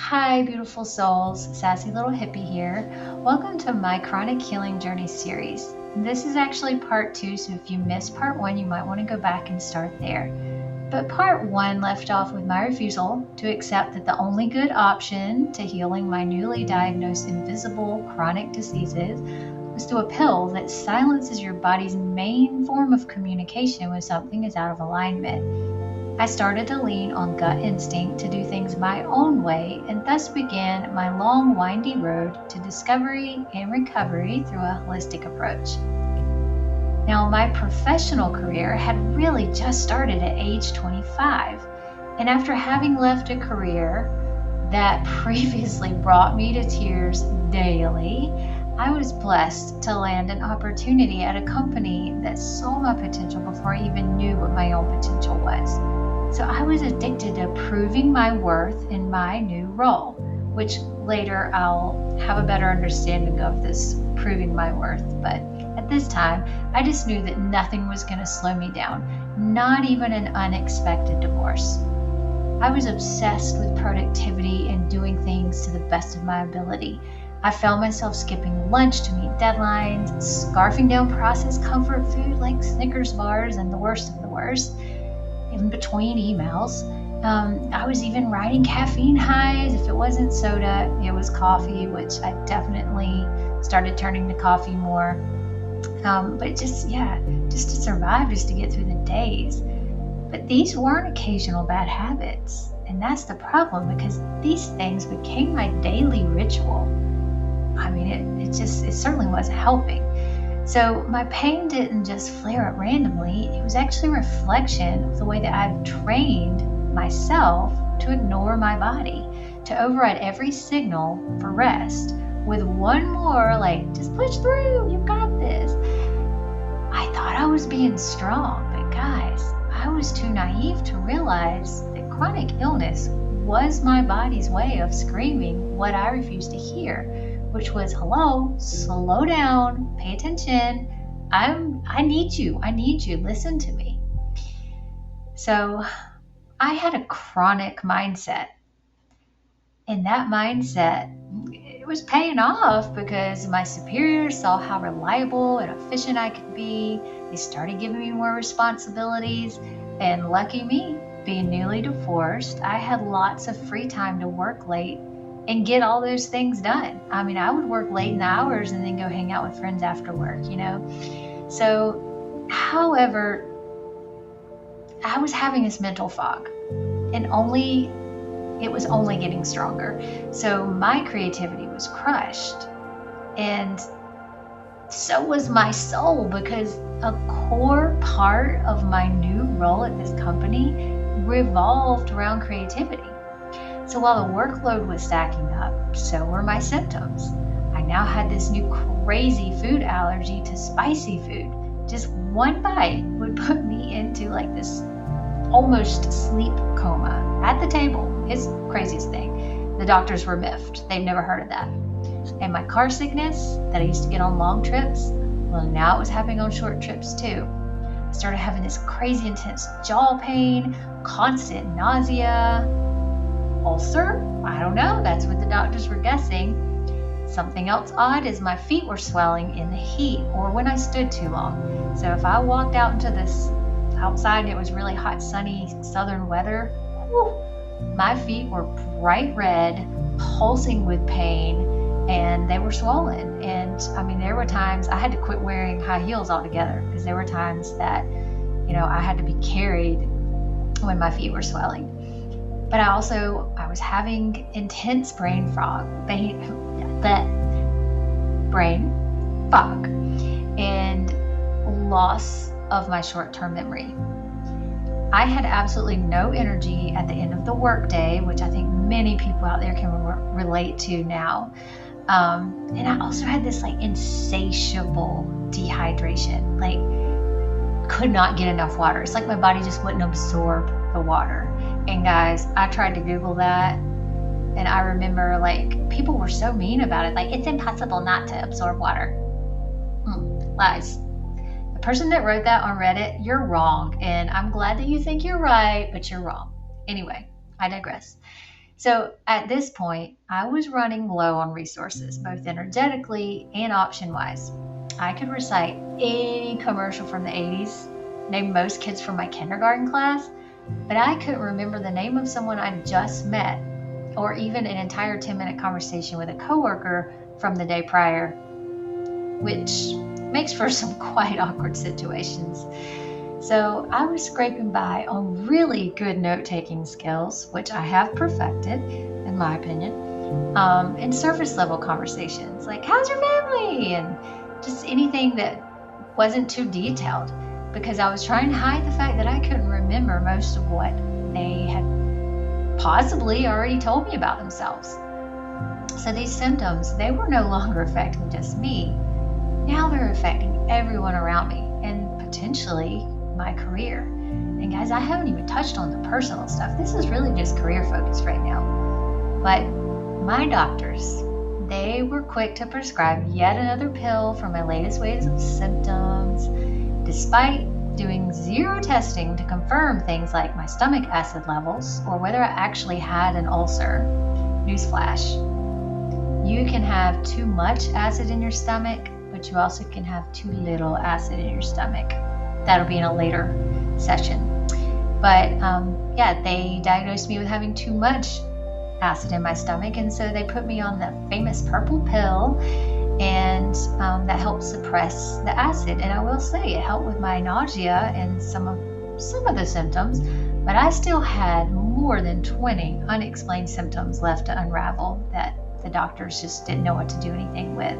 Hi, beautiful souls. Sassy Little Hippy here. Welcome to my Chronic Healing Journey series. This is actually part 2, so if you missed part 1, you might want to go back and start there. But part 1 left off with my refusal to accept that the only good option to healing my newly diagnosed invisible chronic diseases was through a pill that silences your body's main form of communication when something is out of alignment. I started to lean on gut instinct to do things my own way, and thus began my long, windy road to discovery and recovery through a holistic approach. Now, my professional career had really just started at age 25, and after having left a career that previously brought me to tears daily, I was blessed to land an opportunity at a company that saw my potential before I even knew what my own potential was. So I was addicted to proving my worth in my new role, which later I'll have a better understanding of this proving my worth. But at this time, I just knew that nothing was going to slow me down, not even an unexpected divorce. I was obsessed with productivity and doing things to the best of my ability. I found myself skipping lunch to meet deadlines, scarfing down processed comfort food like Snickers bars and the worst of the worst. In between emails, I was even riding caffeine highs. If it wasn't soda, it was coffee, which I definitely started turning to coffee more. But just to survive, just to get through the days. But these weren't occasional bad habits. And that's the problem, because these things became my daily ritual. I mean, it certainly wasn't helping. So my pain didn't just flare up randomly. It was actually a reflection of the way that I've trained myself to ignore my body, to override every signal for rest with one more, like, just push through, you've got this. I thought I was being strong, but guys, I was too naive to realize that chronic illness was my body's way of screaming what I refused to hear, which was, hello, slow down, pay attention. I need you, listen to me. So I had a chronic mindset. And that mindset, it was paying off because my superiors saw how reliable and efficient I could be. They started giving me more responsibilities. And lucky me, being newly divorced, I had lots of free time to work late and get all those things done. I mean, I would work late in the hours and then go hang out with friends after work, So, however, I was having this mental fog, and it was only getting stronger. So my creativity was crushed, and so was my soul, because a core part of my new role at this company revolved around creativity. So while the workload was stacking up, so were my symptoms. I now had this new crazy food allergy to spicy food. Just one bite would put me into like this almost sleep coma at the table. It's the craziest thing. The doctors were miffed. They've never heard of that. And my car sickness that I used to get on long trips, well, now it was happening on short trips too. I started having this crazy intense jaw pain, constant nausea, ulcer? I don't know. That's what the doctors were guessing. Something else odd is my feet were swelling in the heat or when I stood too long. So if I walked out into this outside and it was really hot, sunny southern weather, my feet were bright red, pulsing with pain, and they were swollen. And I mean, there were times I had to quit wearing high heels altogether, because there were times that, I had to be carried when my feet were swelling. But I was having intense brain fog, and loss of my short-term memory. I had absolutely no energy at the end of the workday, which I think many people out there can relate to now. And I also had this insatiable dehydration, could not get enough water. It's like my body just wouldn't absorb the water. And guys, I tried to Google that, and I remember people were so mean about it. It's impossible not to absorb water. Lies. The person that wrote that on Reddit, you're wrong. And I'm glad that you think you're right, but you're wrong. Anyway, I digress. So at this point, I was running low on resources, both energetically and option wise. I could recite any commercial from the 80s, name most kids from my kindergarten class, but I couldn't remember the name of someone I just met, or even an entire 10-minute conversation with a coworker from the day prior, which makes for some quite awkward situations. So I was scraping by on really good note-taking skills, which I have perfected, in my opinion, and surface level conversations like, how's your family? And just anything that wasn't too detailed, because I was trying to hide the fact that I couldn't remember most of what they had possibly already told me about themselves. So these symptoms, they were no longer affecting just me. Now they're affecting everyone around me and potentially my career. And guys, I haven't even touched on the personal stuff. This is really just career focused right now. But my doctors, they were quick to prescribe yet another pill for my latest waves of symptoms, despite doing zero testing to confirm things like my stomach acid levels or whether I actually had an ulcer. Newsflash, you can have too much acid in your stomach, but you also can have too little acid in your stomach. That'll be in a later session. But they diagnosed me with having too much acid in my stomach, and so they put me on the famous purple pill, and that helped suppress the acid. And I will say it helped with my nausea and some of the symptoms, but I still had more than 20 unexplained symptoms left to unravel that the doctors just didn't know what to do anything with.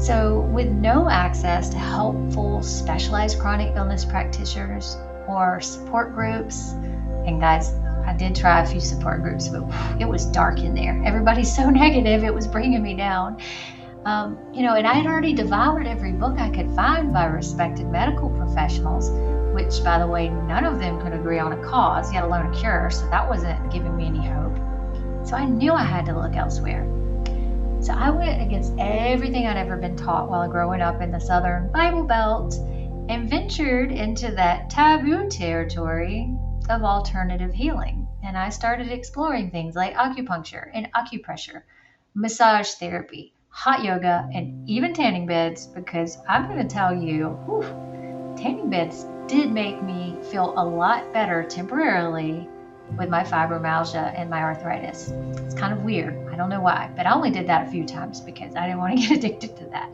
So with no access to helpful specialized chronic illness practitioners or support groups, and guys, I did try a few support groups, but it was dark in there. Everybody's so negative, it was bringing me down. And I had already devoured every book I could find by respected medical professionals, which, by the way, none of them could agree on a cause, yet alone a cure, so that wasn't giving me any hope. So I knew I had to look elsewhere. So I went against everything I'd ever been taught while growing up in the Southern Bible Belt and ventured into that taboo territory of alternative healing. And I started exploring things like acupuncture and acupressure, massage therapy, hot yoga, and even tanning beds, because I'm going to tell you, tanning beds did make me feel a lot better temporarily with my fibromyalgia and my arthritis. It's kind of weird. I don't know why, but I only did that a few times because I didn't want to get addicted to that.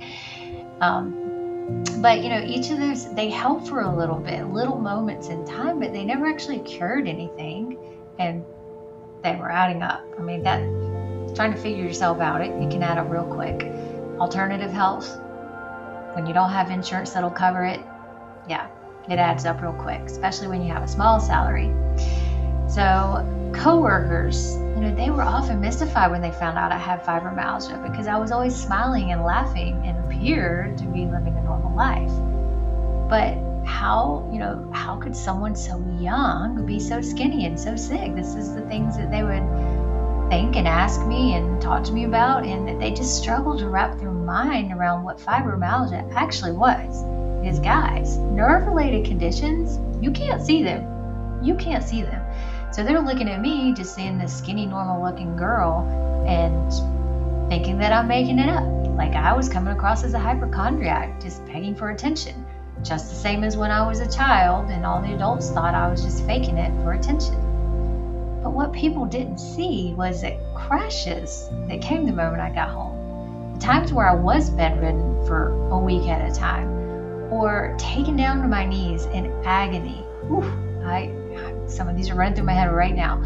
But each of those, they help for a little bit, little moments in time, but they never actually cured anything, and they were adding up. I mean, that trying to figure yourself out, it can add up real quick. Alternative health, when you don't have insurance that'll cover it, it adds up real quick, especially when you have a small salary. So coworkers, they were often mystified when they found out I had fibromyalgia, because I was always smiling and laughing and appeared to be living a normal life. But how could someone so young be so skinny and so sick? This is the things that they would think and ask me and talk to me about, and that they just struggled to wrap their mind around what fibromyalgia actually was. Because guys, nerve-related conditions, you can't see them. So they're looking at me, just seeing this skinny, normal-looking girl, and thinking that I'm making it up. Like I was coming across as a hypochondriac, just begging for attention. Just the same as when I was a child, and all the adults thought I was just faking it for attention. But what people didn't see was the crashes that came the moment I got home. The times where I was bedridden for a week at a time, or taken down to my knees in agony. Some of these are running through my head right now.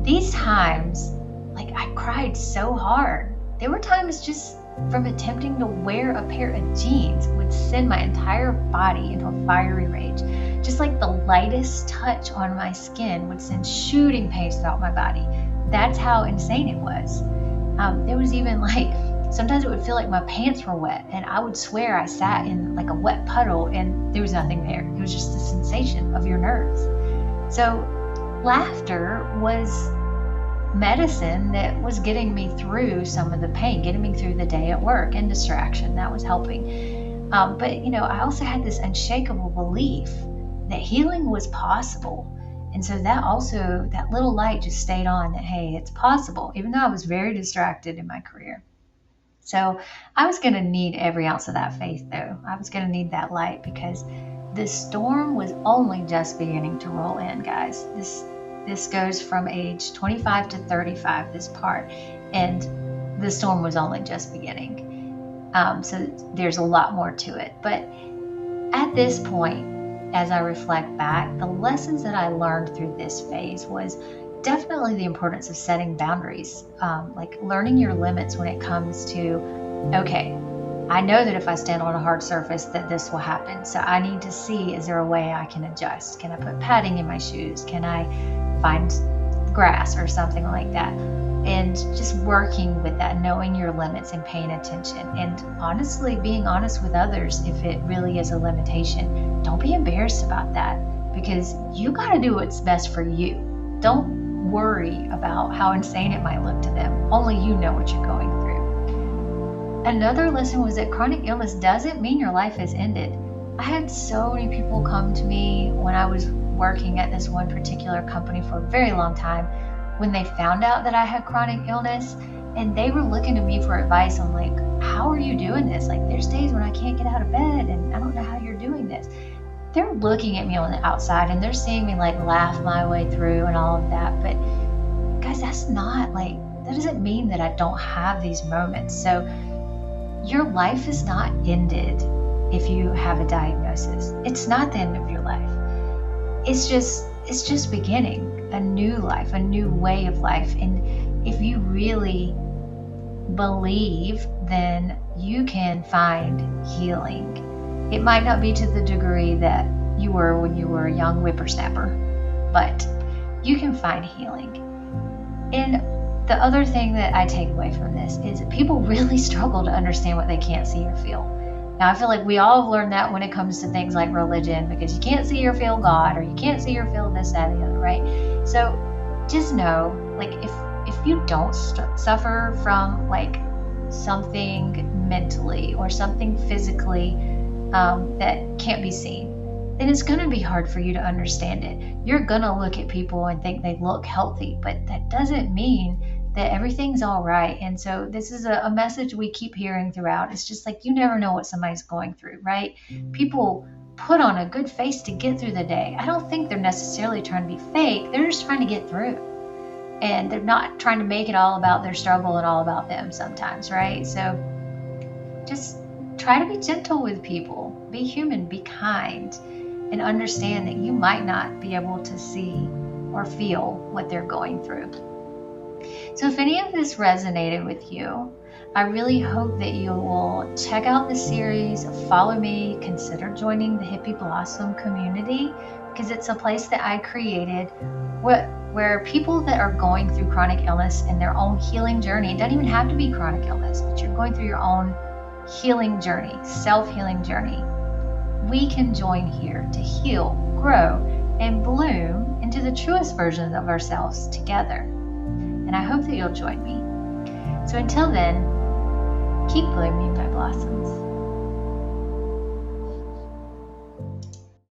These times, I cried so hard. There were times just from attempting to wear a pair of jeans would send my entire body into a fiery rage. Just like the lightest touch on my skin would send shooting pains throughout my body. That's how insane it was. There was even sometimes it would feel like my pants were wet, and I would swear I sat in a wet puddle and there was nothing there. It was just the sensation of your nerves. So laughter was medicine that was getting me through some of the pain, getting me through the day at work, and distraction. That was helping. But I also had this unshakable belief that healing was possible, And so that little light just stayed on that, hey, it's possible, even though I was very distracted in my career. So I was going to need every ounce of that faith, though. I was going to need that light, because this storm was only just beginning to roll in, guys. This goes from age 25 to 35, this part, and the storm was only just beginning. So there's a lot more to it. But at this point, as I reflect back, the lessons that I learned through this phase was definitely the importance of setting boundaries, like learning your limits when it comes to, okay, I know that if I stand on a hard surface that this will happen. So I need to see, is there a way I can adjust? Can I put padding in my shoes? Can I find grass or something like that? And just working with that, knowing your limits and paying attention, and honestly being honest with others if it really is a limitation. Don't be embarrassed about that, because you got to do what's best for you. Don't worry about how insane it might look to them. Only you know what you're going through. Another lesson was that chronic illness doesn't mean your life has ended. I had so many people come to me when I was working at this one particular company for a very long time, when they found out that I had chronic illness, and they were looking to me for advice on, like, how are you doing this? Like, there's days when I can't get out of bed and I don't know how you're doing this. They're looking at me on the outside and they're seeing me like laugh my way through and all of that. But guys, that doesn't mean that I don't have these moments. So your life is not ended if you have a diagnosis. It's not the end of your life. It's just beginning a new life, a new way of life. And if you really believe, then you can find healing. It might not be to the degree that you were when you were a young whippersnapper, but you can find healing. And the other thing that I take away from this is that people really struggle to understand what they can't see or feel. Now, I feel like we all have learned that when it comes to things like religion, because you can't see or feel God, or you can't see or feel this, that, and the other, right? So just know, like, if you don't suffer from like something mentally or something physically that can't be seen, then it's going to be hard for you to understand it. You're going to look at people and think they look healthy, but that doesn't mean that everything's all right. And so this is a message we keep hearing throughout. It's just like, you never know what somebody's going through, right? People put on a good face to get through the day. I don't think they're necessarily trying to be fake. They're just trying to get through. And they're not trying to make it all about their struggle and all about them sometimes, right? So just try to be gentle with people. Be human, be kind, and understand that you might not be able to see or feel what they're going through. So if any of this resonated with you, I really hope that you will check out the series, follow me, consider joining the Hippie Blossom community, because it's a place that I created where people that are going through chronic illness and their own healing journey, it doesn't even have to be chronic illness, but you're going through your own healing journey, self-healing journey. We can join here to heal, grow, and bloom into the truest versions of ourselves together. And I hope that you'll join me. So until then, keep blooming, my blossoms.